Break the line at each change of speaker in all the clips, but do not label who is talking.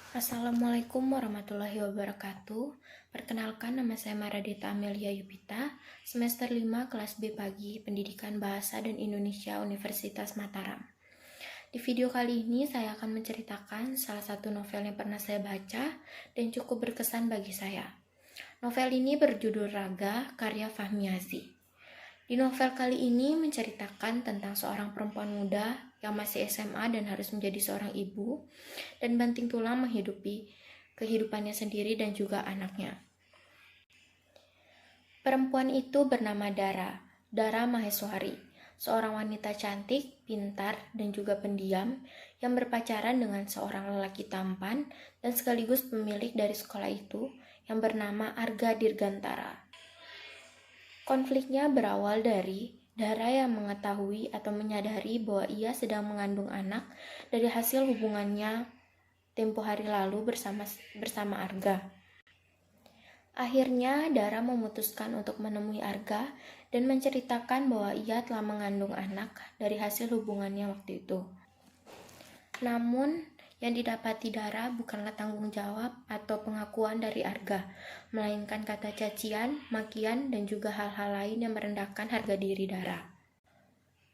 Assalamualaikum warahmatullahi wabarakatuh. Perkenalkan, nama saya Maradita Amelia Yupita, semester 5 kelas B pagi, Pendidikan Bahasa dan Indonesia Universitas Mataram. Di video kali ini saya akan menceritakan salah satu novel yang pernah saya baca dan cukup berkesan bagi saya. Novel ini berjudul Raga, karya Fahmi Aziz. Di novel kali ini menceritakan tentang seorang perempuan muda yang masih SMA dan harus menjadi seorang ibu dan banting tulang menghidupi kehidupannya sendiri dan juga anaknya. Perempuan itu bernama Dara Maheswari, seorang wanita cantik, pintar, dan juga pendiam yang berpacaran dengan seorang lelaki tampan dan sekaligus pemilik dari sekolah itu yang bernama Arga Dirgantara. Konfliknya berawal dari Dara yang mengetahui atau menyadari bahwa ia sedang mengandung anak dari hasil hubungannya tempo hari lalu bersama Arga. Akhirnya Dara memutuskan untuk menemui Arga dan menceritakan bahwa ia telah mengandung anak dari hasil hubungannya waktu itu. Namun, yang didapati Dara bukanlah tanggung jawab atau pengakuan dari Arga, melainkan kata cacian, makian, dan juga hal-hal lain yang merendahkan harga diri Dara.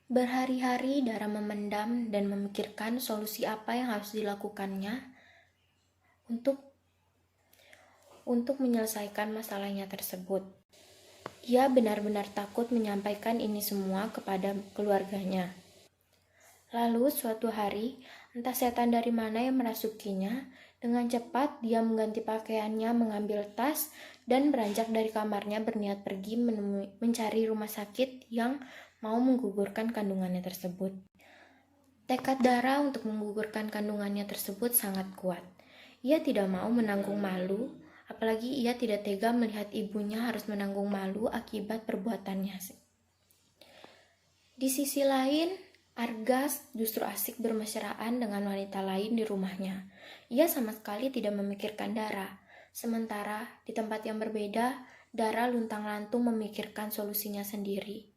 Berhari-hari Dara memendam dan memikirkan solusi apa yang harus dilakukannya untuk menyelesaikan masalahnya tersebut. Ia benar-benar takut menyampaikan ini semua kepada keluarganya. Lalu suatu hari, entah setan dari mana yang merasukinya, dengan cepat dia mengganti pakaiannya, mengambil tas, dan beranjak dari kamarnya berniat pergi mencari rumah sakit yang mau menggugurkan kandungannya tersebut. Tekad Dara untuk menggugurkan kandungannya tersebut sangat kuat. Ia tidak mau menanggung malu, apalagi ia tidak tega melihat ibunya harus menanggung malu akibat perbuatannya. Di sisi lain, Arga justru asik bermesraan dengan wanita lain di rumahnya. Ia sama sekali tidak memikirkan Dara. Sementara di tempat yang berbeda, Dara luntang-lantung memikirkan solusinya sendiri.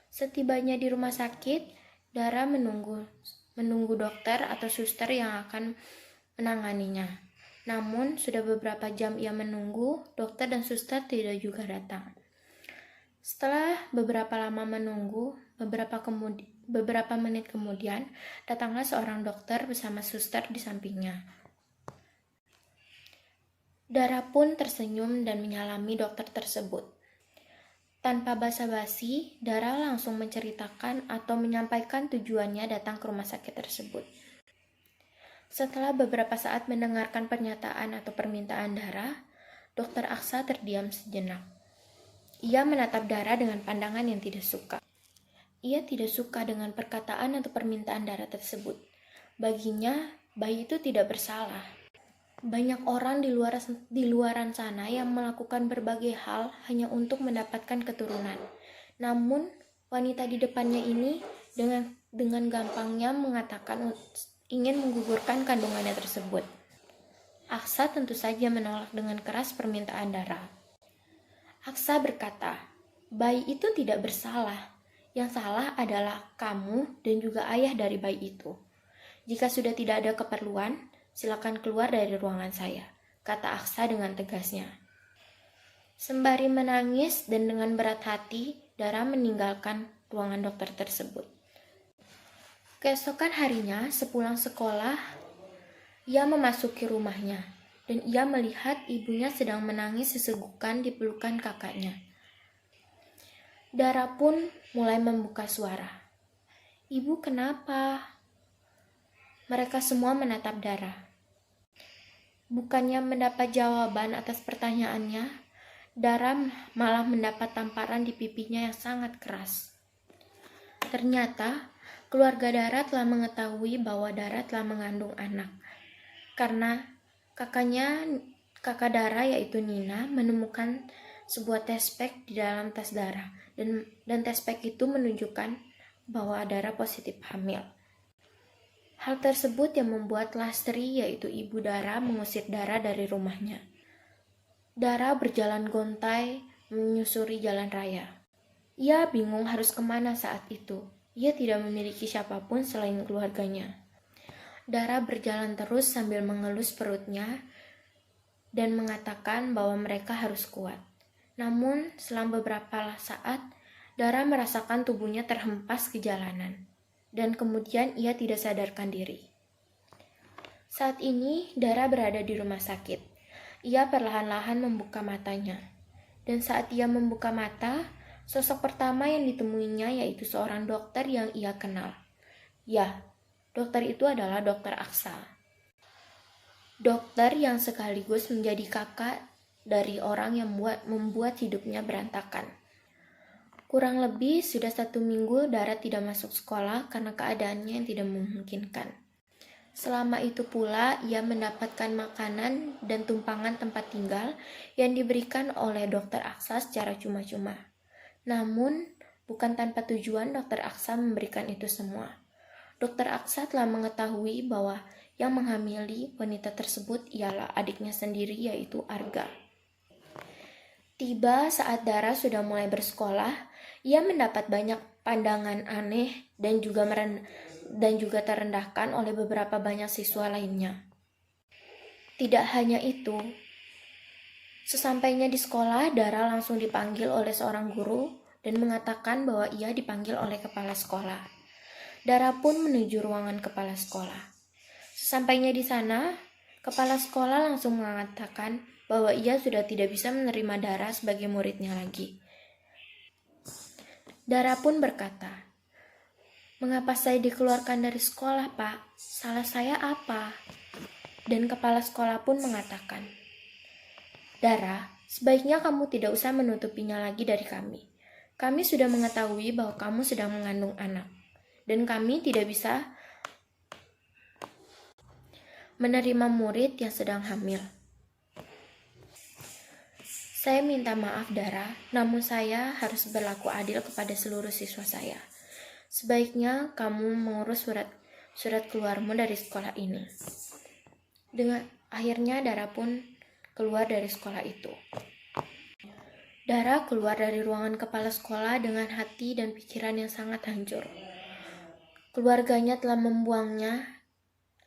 Setibanya di rumah sakit, Dara menunggu dokter atau suster yang akan menanganinya. Namun, sudah beberapa jam ia menunggu, dokter dan suster tidak juga datang. Setelah beberapa lama menunggu, beberapa menit kemudian, datanglah seorang dokter bersama suster di sampingnya. Dara pun tersenyum dan menyalami dokter tersebut. Tanpa basa-basi, Dara langsung menceritakan atau menyampaikan tujuannya datang ke rumah sakit tersebut. Setelah beberapa saat mendengarkan pernyataan atau permintaan Dara, Dokter Aksa terdiam sejenak. Ia menatap Dara dengan pandangan yang tidak suka. Ia tidak suka dengan perkataan atau permintaan Dara tersebut. Baginya, bayi itu tidak bersalah. Banyak orang di luaran sana yang melakukan berbagai hal hanya untuk mendapatkan keturunan. Namun, wanita di depannya ini dengan gampangnya mengatakan ingin menggugurkan kandungannya tersebut. Aksa tentu saja menolak dengan keras permintaan Dara. Aksa berkata, bayi itu tidak bersalah. Yang salah adalah kamu dan juga ayah dari bayi itu. Jika sudah tidak ada keperluan, silakan keluar dari ruangan saya, kata Aksa dengan tegasnya. Sembari menangis dan dengan berat hati, Dara meninggalkan ruangan dokter tersebut. Keesokan harinya, sepulang sekolah, ia memasuki rumahnya. Dan ia melihat ibunya sedang menangis sesegukan di pelukan kakaknya. Dara pun mulai membuka suara. Ibu kenapa? Mereka semua menatap Dara. Bukannya mendapat jawaban atas pertanyaannya, Dara malah mendapat tamparan di pipinya yang sangat keras. Ternyata, keluarga Dara telah mengetahui bahwa Dara telah mengandung anak. Karena kakak Dara yaitu Nina menemukan sebuah tespek di dalam tas Dara dan tespek itu menunjukkan bahwa Dara positif hamil. Hal tersebut yang membuat Lastri yaitu ibu Dara mengusir Dara dari rumahnya. Dara berjalan gontai menyusuri jalan raya. Ia bingung harus kemana saat itu. Ia tidak memiliki siapapun selain keluarganya. Dara berjalan terus sambil mengelus perutnya dan mengatakan bahwa mereka harus kuat. Namun, selang beberapa saat, Dara merasakan tubuhnya terhempas ke jalanan, dan kemudian ia tidak sadarkan diri. Saat ini, Dara berada di rumah sakit. Ia perlahan-lahan membuka matanya. Dan saat ia membuka mata, sosok pertama yang ditemuinya yaitu seorang dokter yang ia kenal. Ya, dokter itu adalah Dokter Aksa. Dokter yang sekaligus menjadi kakak dari orang yang membuat hidupnya berantakan. Kurang lebih sudah 1 minggu Dara tidak masuk sekolah karena keadaannya yang tidak memungkinkan. Selama itu pula ia mendapatkan makanan dan tumpangan tempat tinggal yang diberikan oleh Dokter Aksa secara cuma-cuma. Namun, bukan tanpa tujuan Dokter Aksa memberikan itu semua. Dokter Aksa telah mengetahui bahwa yang menghamili wanita tersebut ialah adiknya sendiri yaitu Arga. Tiba saat Dara sudah mulai bersekolah, ia mendapat banyak pandangan aneh dan juga terendahkan oleh beberapa banyak siswa lainnya. Tidak hanya itu, sesampainya di sekolah, Dara langsung dipanggil oleh seorang guru dan mengatakan bahwa ia dipanggil oleh kepala sekolah. Dara pun menuju ruangan kepala sekolah. Sesampainya di sana, kepala sekolah langsung mengatakan bahwa ia sudah tidak bisa menerima Dara sebagai muridnya lagi. Dara pun berkata, "Mengapa saya dikeluarkan dari sekolah, Pak? Salah saya apa?" Dan kepala sekolah pun mengatakan, "Dara, sebaiknya kamu tidak usah menutupinya lagi dari kami. Kami sudah mengetahui bahwa kamu sedang mengandung anak, dan kami tidak bisa menerima murid yang sedang hamil. Saya minta maaf, Dara, namun saya harus berlaku adil kepada seluruh siswa saya. Sebaiknya kamu mengurus surat keluarmu dari sekolah ini." Dengan akhirnya Dara pun keluar dari sekolah itu. Dara keluar dari ruangan kepala sekolah dengan hati dan pikiran yang sangat hancur. Keluarganya telah membuangnya,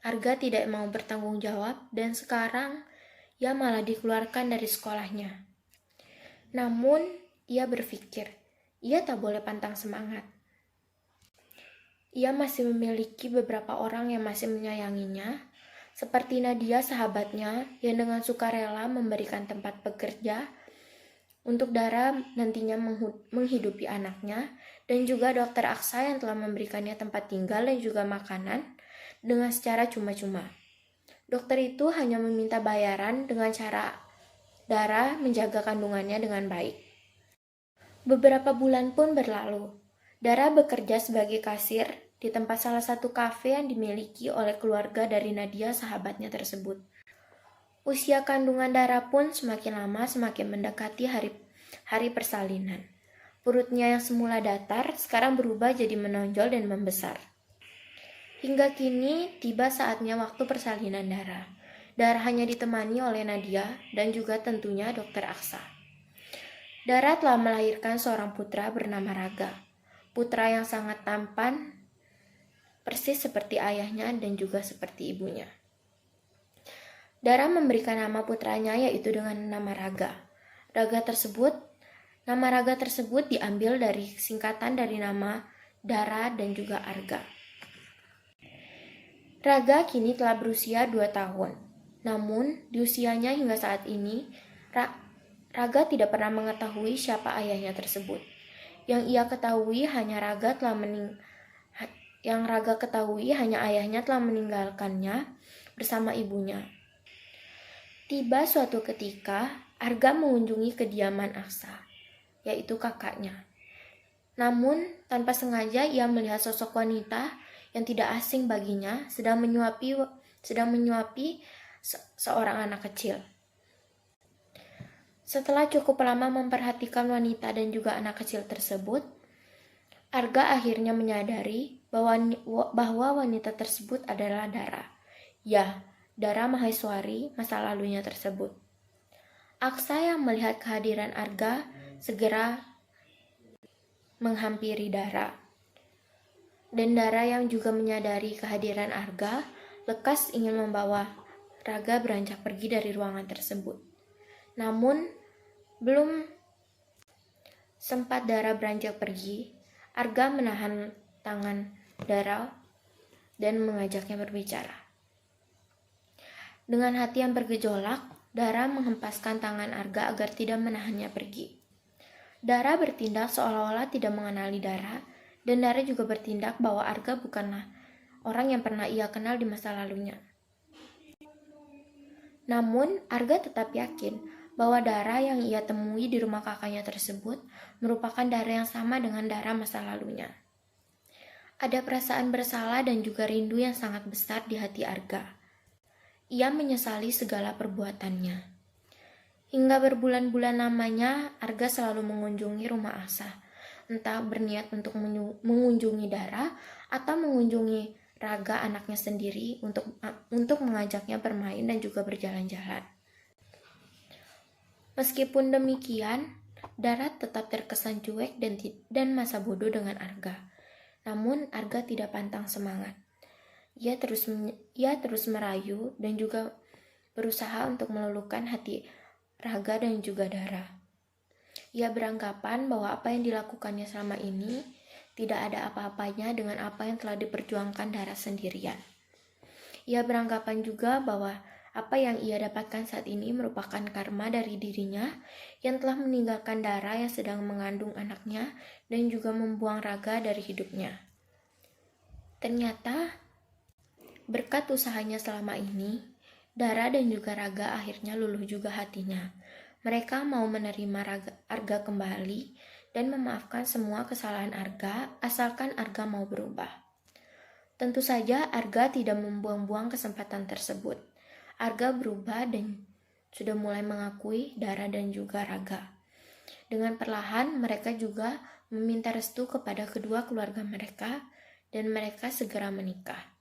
Arga tidak mau bertanggung jawab, dan sekarang ia malah dikeluarkan dari sekolahnya. Namun, ia berpikir, ia tak boleh pantang semangat. Ia masih memiliki beberapa orang yang masih menyayanginya, seperti Nadia sahabatnya yang dengan sukarela memberikan tempat bekerja untuk Dara nantinya menghidupi anaknya, dan juga Dokter Aksa yang telah memberikannya tempat tinggal dan juga makanan dengan secara cuma-cuma. Dokter itu hanya meminta bayaran dengan cara Dara menjaga kandungannya dengan baik. Beberapa bulan pun berlalu. Dara bekerja sebagai kasir di tempat salah satu kafe yang dimiliki oleh keluarga dari Nadia sahabatnya tersebut. Usia kandungan Dara pun semakin lama semakin mendekati hari persalinan. Perutnya yang semula datar sekarang berubah jadi menonjol dan membesar. Hingga kini tiba saatnya waktu persalinan Dara. Dara hanya ditemani oleh Nadia dan juga tentunya Dokter Aksa. Dara telah melahirkan seorang putra bernama Raga. Putra yang sangat tampan, persis seperti ayahnya dan juga seperti ibunya. Dara memberikan nama putranya yaitu dengan nama Raga. Nama Raga tersebut diambil dari singkatan dari nama Dara dan juga Arga. Raga kini telah berusia 2 tahun. Namun, di usianya hingga saat ini, Raga tidak pernah mengetahui siapa ayahnya tersebut. Yang Raga ketahui hanya ayahnya telah meninggalkannya bersama ibunya. Tiba suatu ketika, Arga mengunjungi kediaman Aksa, yaitu kakaknya. Namun, tanpa sengaja ia melihat sosok wanita yang tidak asing baginya sedang menyuapi seorang anak kecil. Setelah cukup lama memperhatikan wanita dan juga anak kecil tersebut, Arga akhirnya menyadari bahwa wanita tersebut adalah Dara. Ya, Dara Maheswari masa lalunya tersebut. Aksa yang melihat kehadiran Arga segera menghampiri Dara. Dan Dara yang juga menyadari kehadiran Arga lekas ingin membawa Raga beranjak pergi dari ruangan tersebut. Namun, belum sempat Dara beranjak pergi, Arga menahan tangan Dara dan mengajaknya berbicara. Dengan hati yang bergejolak, Dara menghempaskan tangan Arga agar tidak menahannya pergi. Dara bertindak seolah-olah tidak mengenali Dara, dan Dara juga bertindak bahwa Arga bukanlah orang yang pernah ia kenal di masa lalunya. Namun, Arga tetap yakin bahwa Dara yang ia temui di rumah kakaknya tersebut merupakan Dara yang sama dengan Dara masa lalunya. Ada perasaan bersalah dan juga rindu yang sangat besar di hati Arga. Ia menyesali segala perbuatannya. Hingga berbulan-bulan lamanya, Arga selalu mengunjungi rumah Asa, entah berniat untuk mengunjungi Dara atau mengunjungi Raga anaknya sendiri untuk mengajaknya bermain dan juga berjalan-jalan. Meskipun demikian, Dara tetap terkesan cuek dan masa bodoh dengan Arga. Namun Arga tidak pantang semangat. Ia terus merayu dan juga berusaha untuk meluluhkan hati Raga dan juga Dara. Ia beranggapan bahwa apa yang dilakukannya selama ini tidak ada apa-apanya dengan apa yang telah diperjuangkan Dara sendirian. Ia beranggapan juga bahwa apa yang ia dapatkan saat ini merupakan karma dari dirinya yang telah meninggalkan Dara yang sedang mengandung anaknya dan juga membuang Raga dari hidupnya. Ternyata, berkat usahanya selama ini, Dara dan juga Raga akhirnya luluh juga hatinya. Mereka mau menerima Arga kembali dan memaafkan semua kesalahan Arga asalkan Arga mau berubah. Tentu saja Arga tidak membuang-buang kesempatan tersebut. Arga berubah dan sudah mulai mengakui Dara dan juga Raga. Dengan perlahan mereka juga meminta restu kepada kedua keluarga mereka dan mereka segera menikah.